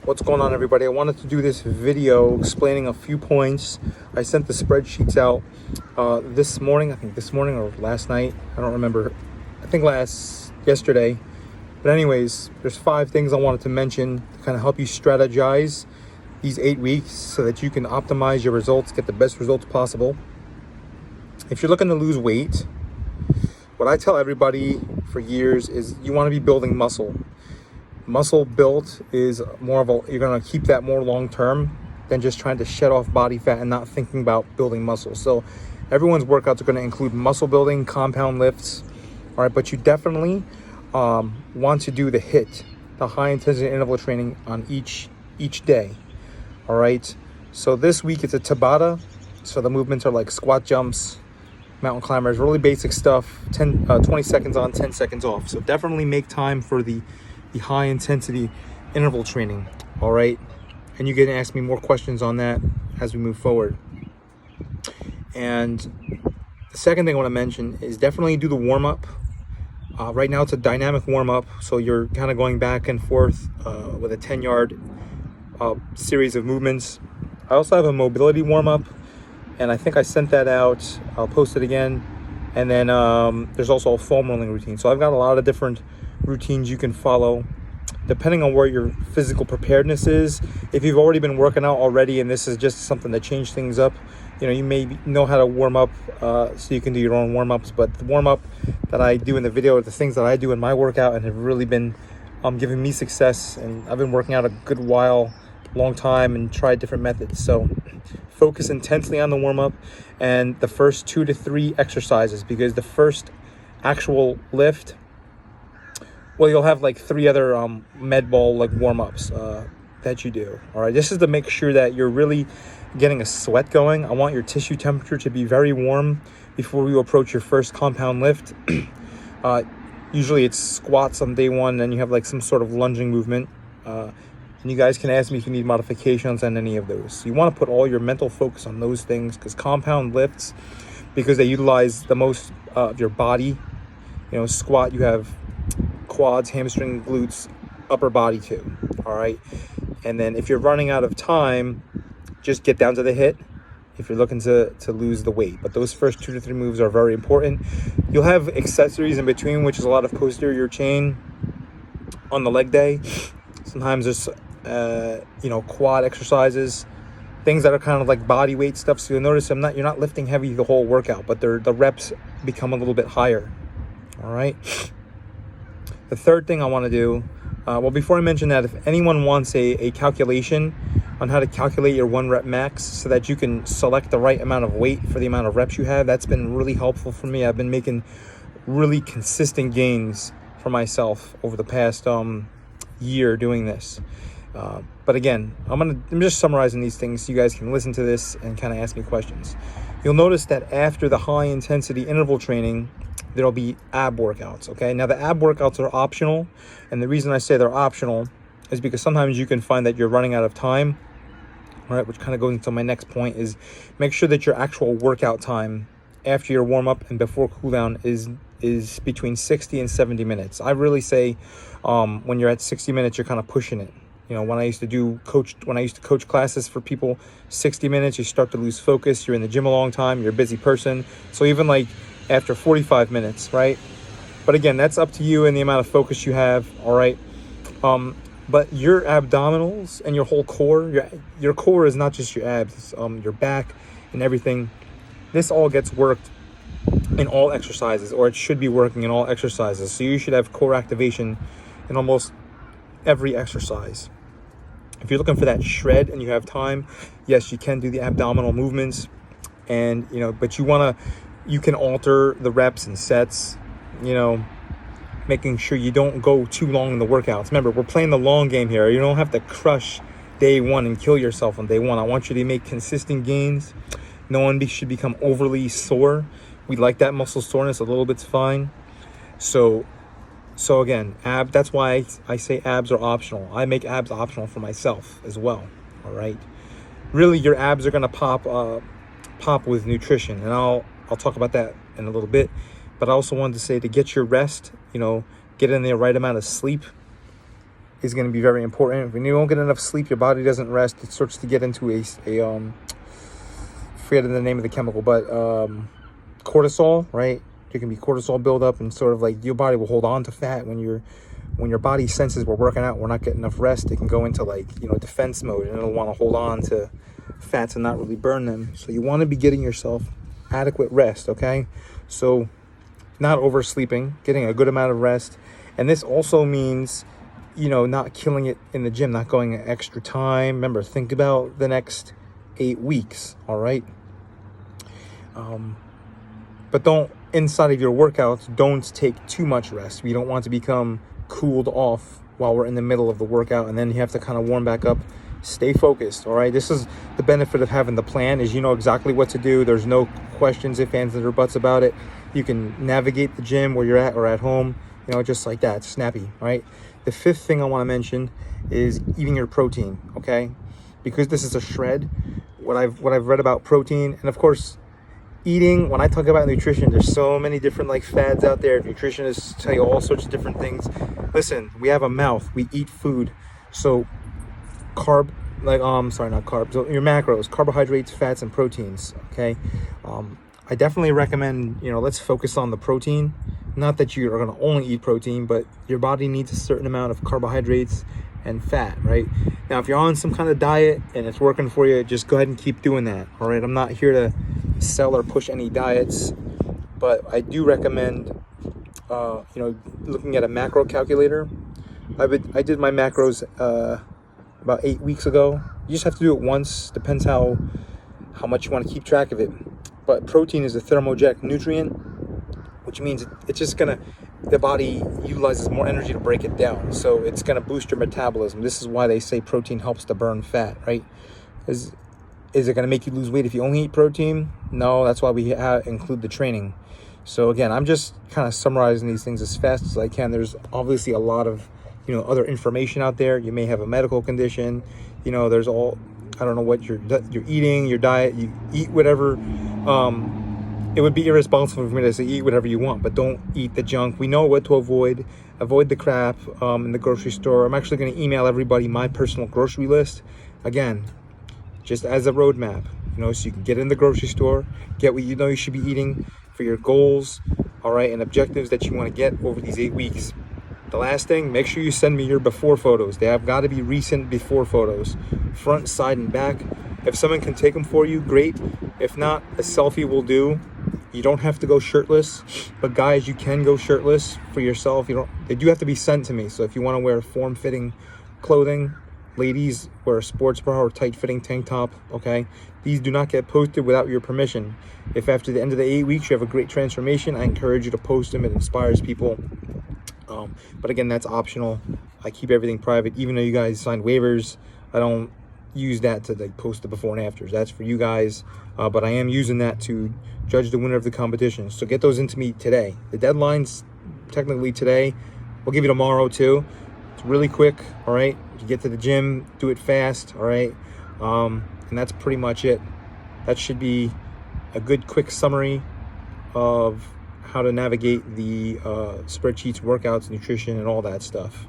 What's going on, everybody? I wanted to do this video explaining a few points. I sent the spreadsheets out this morning, or last night. I don't remember. I think yesterday. But anyways, there's 5 things I wanted to mention to kind of help you strategize these 8 weeks so that you can optimize your results, get the best results possible. If you're looking to lose weight, what I tell everybody for years is you want to be building muscle. Muscle built is more of you're going to keep that more long term than just trying to shed off body fat and not thinking about building muscle. So everyone's workouts are going to include muscle building, compound lifts. All right, but you definitely want to do the high intensity interval training on each day. All right, so this week it's a Tabata. So the movements are like squat jumps, mountain climbers, really basic stuff, 20 seconds on, 10 seconds off. So definitely make time for the high intensity interval training. All right, and you can ask me more questions on that as we move forward. And the second thing I want to mention is definitely do the warm-up. Right now it's a dynamic warm-up, so you're kind of going back and forth with a 10-yard series of movements. I also have a mobility warm-up, and I think I sent that out. I'll post it again. And then there's also a foam rolling routine. So I've got a lot of different routines you can follow depending on where your physical preparedness is. If you've already been working out already and this is just something to change things up, you may know how to warm up, so you can do your own warm-ups. But the warm-up that I do in the video are the things that I do in my workout and have really been giving me success. And I've been working out a good while, long time, and tried different methods. So focus intensely on the warm-up and the first 2 to 3 exercises, because the first actual lift, well, you'll have like 3 other med ball like warm-ups that you do. All right, this is to make sure that you're really getting a sweat going. I want your tissue temperature to be very warm before you approach your first compound lift. Usually it's squats on day 1, and you have like some sort of lunging movement. And you guys can ask me if you need modifications on any of those. So you want to put all your mental focus on those things, because compound lifts, because they utilize the most of your body. Squat, you have quads, hamstring, glutes, upper body too. All right, and then if you're running out of time, just get down to the HIIT if you're looking to lose the weight. But those first 2 to 3 moves are very important. You'll have accessories in between, which is a lot of posterior chain on the leg day. Sometimes there's quad exercises, things that are kind of like body weight stuff. So you'll notice you're not lifting heavy the whole workout, but the reps become a little bit higher. All right. The third thing I want to do, before I mention that, if anyone wants a calculation on how to calculate your 1 rep max so that you can select the right amount of weight for the amount of reps you have, that's been really helpful for me. I've been making really consistent gains for myself over the past year doing this. But again, I'm just summarizing these things so you guys can listen to this and kind of ask me questions. You'll notice that after the high intensity interval training, there'll be ab workouts. Okay, now the ab workouts are optional, and the reason I say they're optional is because sometimes you can find that you're running out of time. All right, which kind of goes into my next point, is make sure that your actual workout time after your warm-up and before cooldown is between 60 and 70 minutes. I really say when you're at 60 minutes, you're kind of pushing it. When I used to coach classes for people, 60 minutes, you start to lose focus. You're in the gym a long time. You're a busy person. So even like after 45 minutes, right? But again, that's up to you and the amount of focus you have. All right. But your abdominals and your whole core, your core is not just your abs, your back and everything. This all gets worked in all exercises, or it should be working in all exercises. So you should have core activation in almost every exercise. If you're looking for that shred and you have time, yes, you can do the abdominal movements, and but you can alter the reps and sets, making sure you don't go too long in the workouts. Remember, we're playing the long game here. You don't have to crush day 1 and kill yourself on day 1. I want you to make consistent gains. No one should become overly sore. We like that muscle soreness. A little bit's fine. So again, that's why I say abs are optional. I make abs optional for myself as well. All right. Really, your abs are going to pop with nutrition, and I'll talk about that in a little bit. But I also wanted to say to get your rest, get in the right amount of sleep. is going to be very important. When you don't get enough sleep, your body doesn't rest. It starts to get into a forget the name of the chemical, but cortisol, right? There can be cortisol buildup, and sort of like your body will hold on to fat when your body senses we're working out, we're not getting enough rest. It can go into like, defense mode, and it'll want to hold on to fats and not really burn them. So you want to be getting yourself adequate rest, okay? So not oversleeping, getting a good amount of rest. And this also means, not killing it in the gym, not going an extra time. Remember, think about the next 8 weeks, all right? But inside of your workouts, don't take too much rest. We don't want to become cooled off while we're in the middle of the workout, and then you have to kind of warm back up. Stay focused, all right? This is the benefit of having the plan, is you know exactly what to do. There's no questions, ifs, ands, or buts about it. You can navigate the gym where you're at or at home, just like that, snappy, right? The fifth thing I want to mention is eating your protein, okay? Because this is a shred, what I've read about protein, and of course, eating, when I talk about nutrition, there's so many different fads out there. Nutritionists tell you all sorts of different things. Listen, we have a mouth, we eat food. So not carbs, so your macros, carbohydrates, fats, and proteins, okay? I definitely recommend, let's focus on the protein. Not that you are going to only eat protein, but your body needs a certain amount of carbohydrates and fat, right? Now, if you're on some kind of diet and it's working for you, just go ahead and keep doing that, all right? I'm not here to sell or push any diets, but I do recommend, looking at a macro calculator. I did my macros about 8 weeks ago. You just have to do it once. Depends how much you want to keep track of it. But protein is a thermogenic nutrient, which means it's just the body utilizes more energy to break it down. So it's gonna boost your metabolism. This is why they say protein helps to burn fat, right? Is it gonna make you lose weight if you only eat protein? No, that's why we include the training. So again, I'm just kind of summarizing these things as fast as I can. There's obviously a lot of, other information out there. You may have a medical condition, there's I don't know what you're eating, your diet, you eat whatever. It would be irresponsible for me to say eat whatever you want, but don't eat the junk. We know what to avoid. Avoid the crap in the grocery store. I'm actually going to email everybody my personal grocery list. Again, just as a roadmap, so you can get in the grocery store, get what you should be eating for your goals, all right, and objectives that you want to get over these 8 weeks. The last thing, make sure you send me your before photos. They have got to be recent before photos, front, side, and back. If someone can take them for you, great. If not, a selfie will do. You don't have to go shirtless, but guys, you can go shirtless for yourself. They do have to be sent to me. So if you want to wear form-fitting clothing, ladies wear a sports bra or tight-fitting tank top, okay? These do not get posted without your permission. If after the end of the 8 weeks you have a great transformation, I encourage you to post them. It inspires people. But again, that's optional. I keep everything private. Even though you guys signed waivers, I don't use that to post the before and afters. That's for you guys. But I am using that to judge the winner of the competition. So get those into me today. The deadline's technically today. We'll give you tomorrow too. It's really quick, all right? You get to the gym, do it fast, all right? And that's pretty much it. That should be a good quick summary of how to navigate the spreadsheets, workouts, nutrition, and all that stuff.